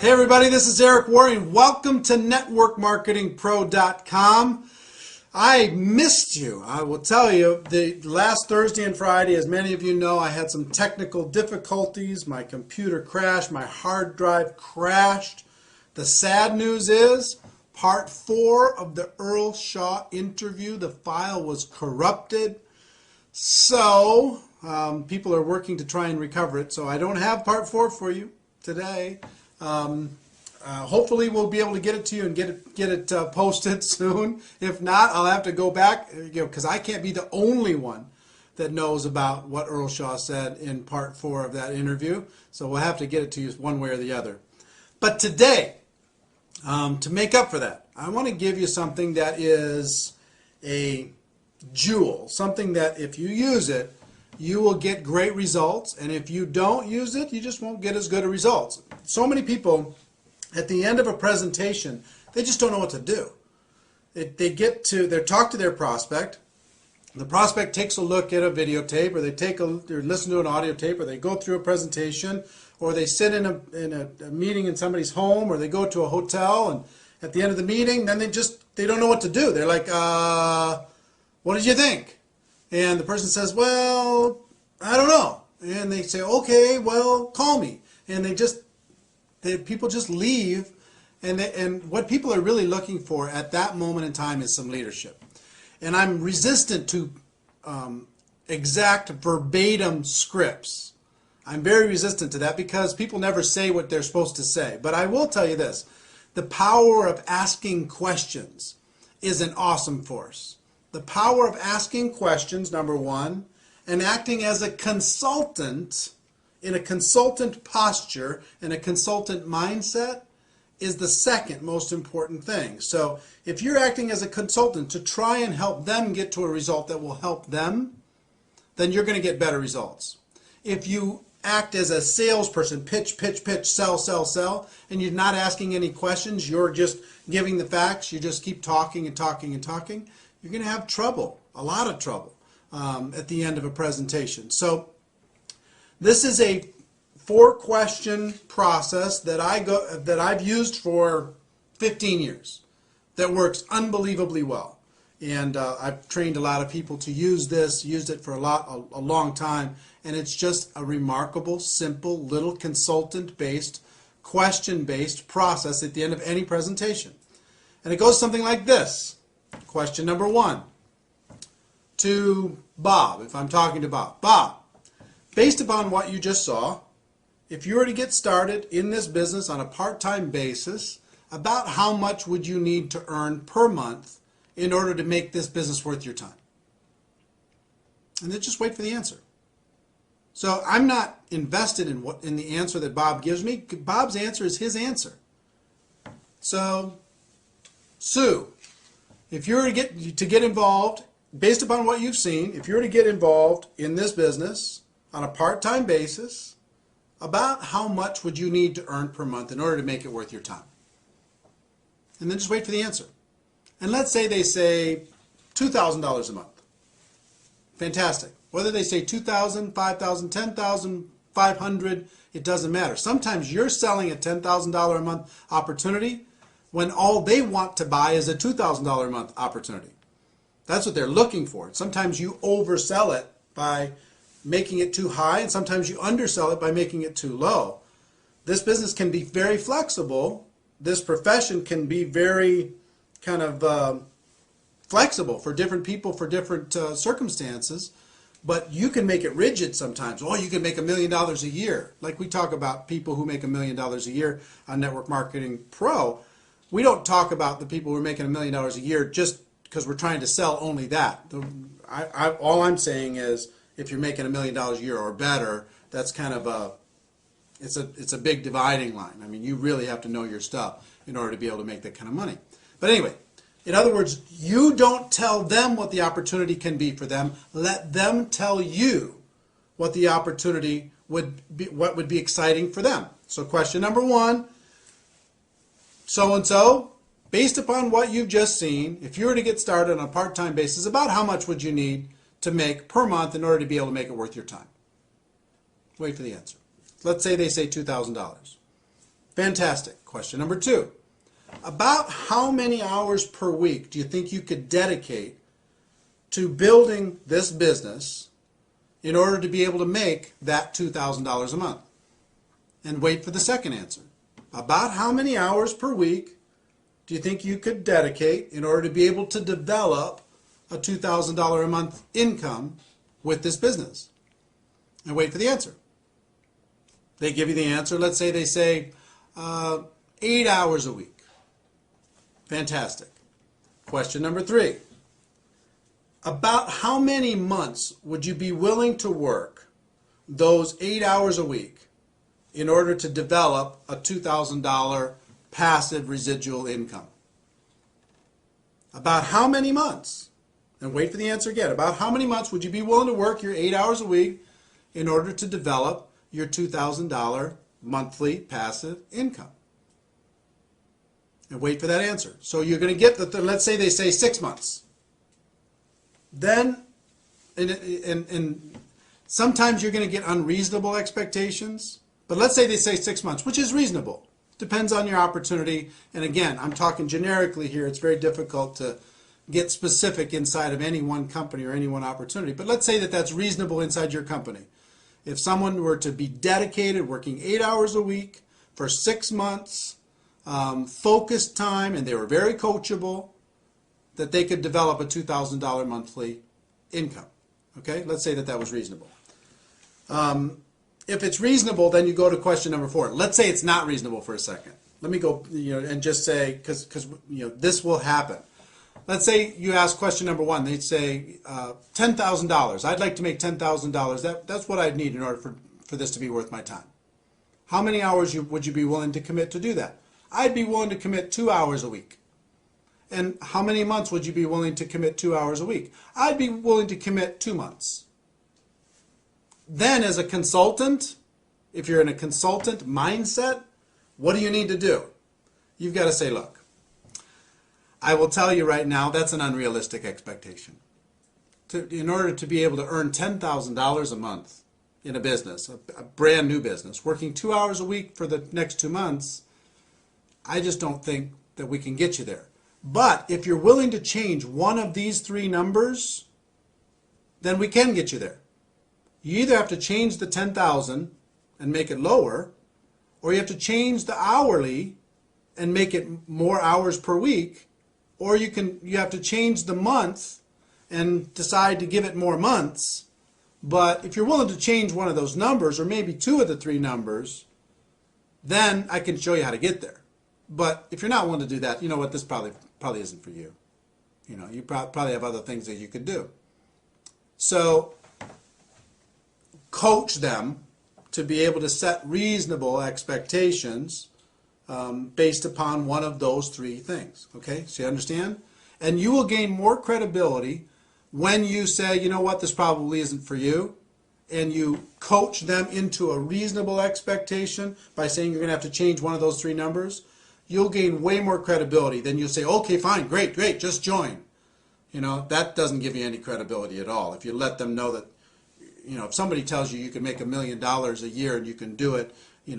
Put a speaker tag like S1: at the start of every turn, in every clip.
S1: Hey everybody, this is Eric Worre and welcome to networkmarketingpro.com. I missed you. I will tell you, the last Thursday and Friday, as many of you know, I had some technical difficulties. My computer crashed, my hard drive crashed. The sad news is, part 4 of the Earl Shaw interview, the file was corrupted. So, people are working to try and recover it. So I don't have part 4 for you today. Hopefully we'll be able to get it to you and get it posted soon. If not, I'll have to go back, because I can't be the only one that knows about what Earl Shaw said in part 4 of that interview. So we'll have to get it to you one way or the other. But today, to make up for that, I want to give you something that is a jewel, something that if you use it, you will get great results, and if you don't use it, you just won't get as good of results. So many people, at the end of a presentation, they just don't know what to do. They talk to their prospect. The prospect takes a look at a videotape, or they listen to an audio tape, or they go through a presentation, or they sit in a meeting in somebody's home, or they go to a hotel, and at the end of the meeting, then they don't know what to do. They're like, what did you think? And the person says, well, I don't know. And they say, okay, well, call me. And people just leave. And what people are really looking for at that moment in time is some leadership. And I'm resistant to exact verbatim scripts. I'm very resistant to that because people never say what they're supposed to say. But I will tell you this, the power of asking questions is an awesome force. The power of asking questions, number one, and acting as a consultant, in a consultant posture, in a consultant mindset, is the second most important thing. So if you're acting as a consultant to try and help them get to a result that will help them, then you're going to get better results. If you act as a salesperson, pitch, sell, sell, and you're not asking any questions, you're just giving the facts, you just keep talking and talking and talking, you're going to have trouble, a lot of trouble, at the end of a presentation. So this is a 4-question process that I've used for 15 years that works unbelievably well. And I've trained a lot of people to use this, used it for a long time, and it's just a remarkable, simple, little consultant-based, question-based process at the end of any presentation. And it goes something like this. Question number 1 to Bob, if I'm talking to Bob. Bob, based upon what you just saw, if you were to get started in this business on a part-time basis, about how much would you need to earn per month in order to make this business worth your time? And then just wait for the answer. So I'm not invested in the answer that Bob gives me. Bob's answer is his answer. So, Sue, if you were to get involved, based upon what you've seen, if you were to get involved in this business on a part-time basis, about how much would you need to earn per month in order to make it worth your time? And then just wait for the answer. And let's say they say $2,000 a month. Fantastic. Whether they say $2,000, $5,000, $10,000, $500, it doesn't matter. Sometimes you're selling a $10,000 a month opportunity when all they want to buy is a $2,000 a month opportunity. That's what they're looking for. Sometimes you oversell it by making it too high, and sometimes you undersell it by making it too low. This business can be very flexible. This profession can be very kind of flexible for different people, for different circumstances, but you can make it rigid sometimes. Oh, you can make $1 million a year. Like we talk about people who make $1 million a year on Network Marketing Pro. We don't talk about the people who are making $1 million a year just because we're trying to sell only that. All I'm saying is if you're making $1 million a year or better, that's kind of it's a big dividing line. I mean, you really have to know your stuff in order to be able to make that kind of money. But anyway, in other words, you don't tell them what the opportunity can be for them. Let them tell you what the opportunity would be, what would be exciting for them. So question number 1, so-and-so, based upon what you've just seen, if you were to get started on a part-time basis, about how much would you need to make per month in order to be able to make it worth your time? Wait for the answer. Let's say they say $2,000. Fantastic. Question number 2. About how many hours per week do you think you could dedicate to building this business in order to be able to make that $2,000 a month? And wait for the second answer. About how many hours per week do you think you could dedicate in order to be able to develop a $2,000 a month income with this business? And wait for the answer. They give you the answer. Let's say they say 8 hours a week. Fantastic. Question number 3. About how many months would you be willing to work those 8 hours a week in order to develop a $2,000 passive residual income? About how many months? And wait for the answer again. About how many months would you be willing to work your 8 hours a week in order to develop your $2,000 monthly passive income? And wait for that answer. So you're going to get let's say they say 6 months. Then, and sometimes you're going to get unreasonable expectations. But let's say they say 6 months, which is reasonable. Depends on your opportunity. And again, I'm talking generically here. It's very difficult to get specific inside of any one company or any one opportunity. But let's say that that's reasonable inside your company. If someone were to be dedicated, working 8 hours a week for 6 months, focused time, and they were very coachable, that they could develop a $2,000 monthly income. Okay, let's say that that was reasonable. If it's reasonable, then you go to question number 4. Let's say it's not reasonable for a second. Let me go, and just say, because this will happen. Let's say you ask question number 1. They'd say $10,000. I'd like to make $10,000. That's what I'd need in order for this to be worth my time. How many hours would you be willing to commit to do that? I'd be willing to commit 2 hours a week. And how many months would you be willing to commit 2 hours a week? I'd be willing to commit 2 months. Then as a consultant, if you're in a consultant mindset, what do you need to do? You've got to say, look, I will tell you right now, that's an unrealistic expectation. In order to be able to earn $10,000 a month in a business, a brand new business, working 2 hours a week for the next 2 months, I just don't think that we can get you there. But if you're willing to change one of these 3 numbers, then we can get you there. You either have to change the 10,000 and make it lower, or you have to change the hourly and make it more hours per week, or you have to change the month and decide to give it more months. But if you're willing to change one of those numbers, or maybe 2 of the 3 numbers, then I can show you how to get there. But if you're not willing to do that, you know what, this probably isn't for you. You probably have other things that you could do. So coach them to be able to set reasonable expectations based upon one of those 3 things. Okay, so you understand? And you will gain more credibility when you say, you know what, this probably isn't for you, and you coach them into a reasonable expectation by saying you're going to have to change one of those 3 numbers. You'll gain way more credibility than you'll say, okay, fine, great, just join. That doesn't give you any credibility at all. If you let them know that, if somebody tells you you can make $1 million a year and you can do it, you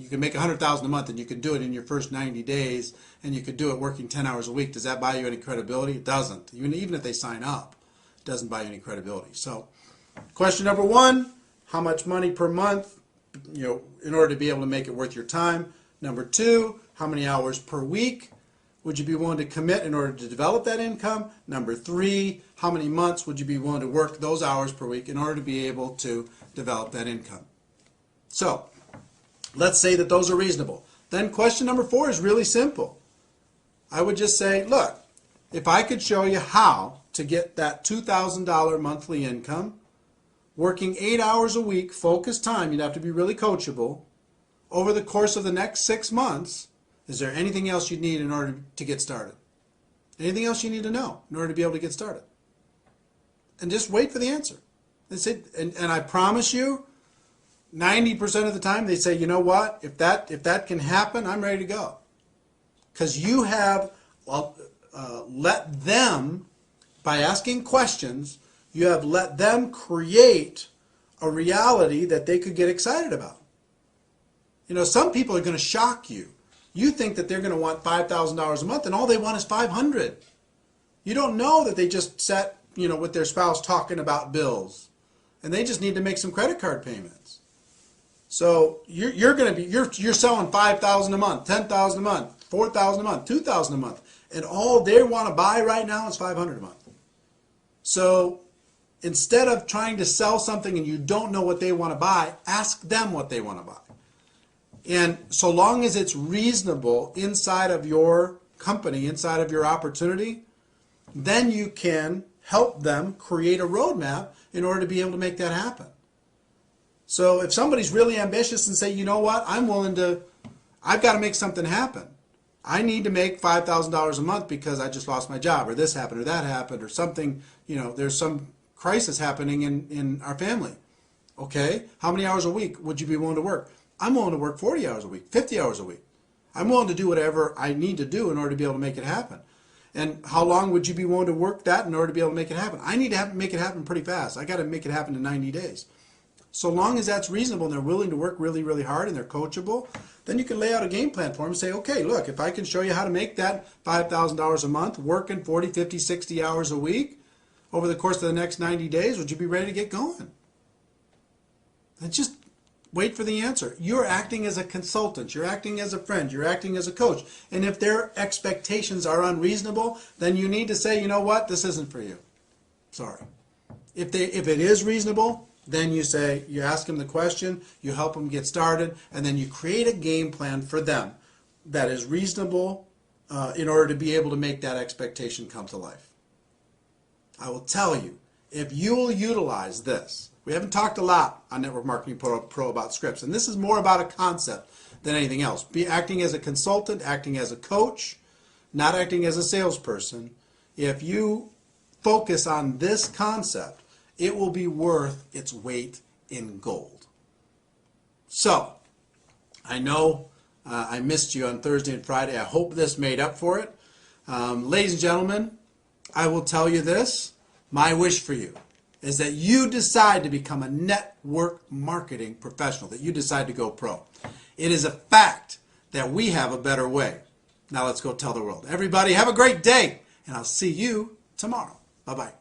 S1: can make $100,000 a month and you can do it in your first 90 days and you could do it working 10 hours a week, does that buy you any credibility? It doesn't. Even if they sign up, it doesn't buy you any credibility. So question number 1, how much money per month, in order to be able to make it worth your time? Number 2, how many hours per week would you be willing to commit in order to develop that income? Number 3, how many months would you be willing to work those hours per week in order to be able to develop that income? So let's say that those are reasonable. Then question number 4 is really simple. I would just say, look, if I could show you how to get that $2,000 monthly income, working 8 hours a week, focused time, you'd have to be really coachable, over the course of the next 6 months, is there anything else you need in order to get started? Anything else you need to know in order to be able to get started? And just wait for the answer. That's it. And I promise you, 90% of the time they say, you know what, if that can happen, I'm ready to go. Because you have let them, by asking questions, you have let them create a reality that they could get excited about. You know, some people are going to shock you. You think that they're going to want $5,000 a month and all they want is $500. You don't know that they just sat, you know, with their spouse talking about bills and they just need to make some credit card payments. So you're going to be, you're selling $5,000 a month, $10,000 a month, $4,000 a month, $2,000 a month, and all they want to buy right now is $500 a month. So instead of trying to sell something and you don't know what they want to buy, ask them what they want to buy. And so long as it's reasonable inside of your company, inside of your opportunity, then you can help them create a roadmap in order to be able to make that happen. So if somebody's really ambitious and say, you know what, I've got to make something happen. I need to make $5,000 a month because I just lost my job, or this happened, or that happened, or something, you know, there's some crisis happening in our family. Okay, how many hours a week would you be willing to work? I'm willing to work 40 hours a week, 50 hours a week. I'm willing to do whatever I need to do in order to be able to make it happen. And how long would you be willing to work that in order to be able to make it happen? I need to make it happen pretty fast. I got to make it happen in 90 days. So long as that's reasonable and they're willing to work really, really hard and they're coachable, then you can lay out a game plan for them and say, okay, look, if I can show you how to make that $5,000 a month, working 40, 50, 60 hours a week over the course of the next 90 days, would you be ready to get going? And just wait for the answer. You're acting as a consultant. You're acting as a friend. You're acting as a coach. And if their expectations are unreasonable, then you need to say, you know what, this isn't for you. Sorry. If it is reasonable, then you say, you ask them the question, you help them get started, and then you create a game plan for them that is reasonable in order to be able to make that expectation come to life. I will tell you, if you will utilize this, we haven't talked a lot on Network Marketing Pro about scripts, and this is more about a concept than anything else. Be acting as a consultant, acting as a coach, not acting as a salesperson. If you focus on this concept, it will be worth its weight in gold. So, I know I missed you on Thursday and Friday. I hope this made up for it. Ladies and gentlemen, I will tell you this. My wish for you is that you decide to become a network marketing professional, that you decide to go pro. It is a fact that we have a better way. Now let's go tell the world. Everybody have a great day, and I'll see you tomorrow. Bye-bye.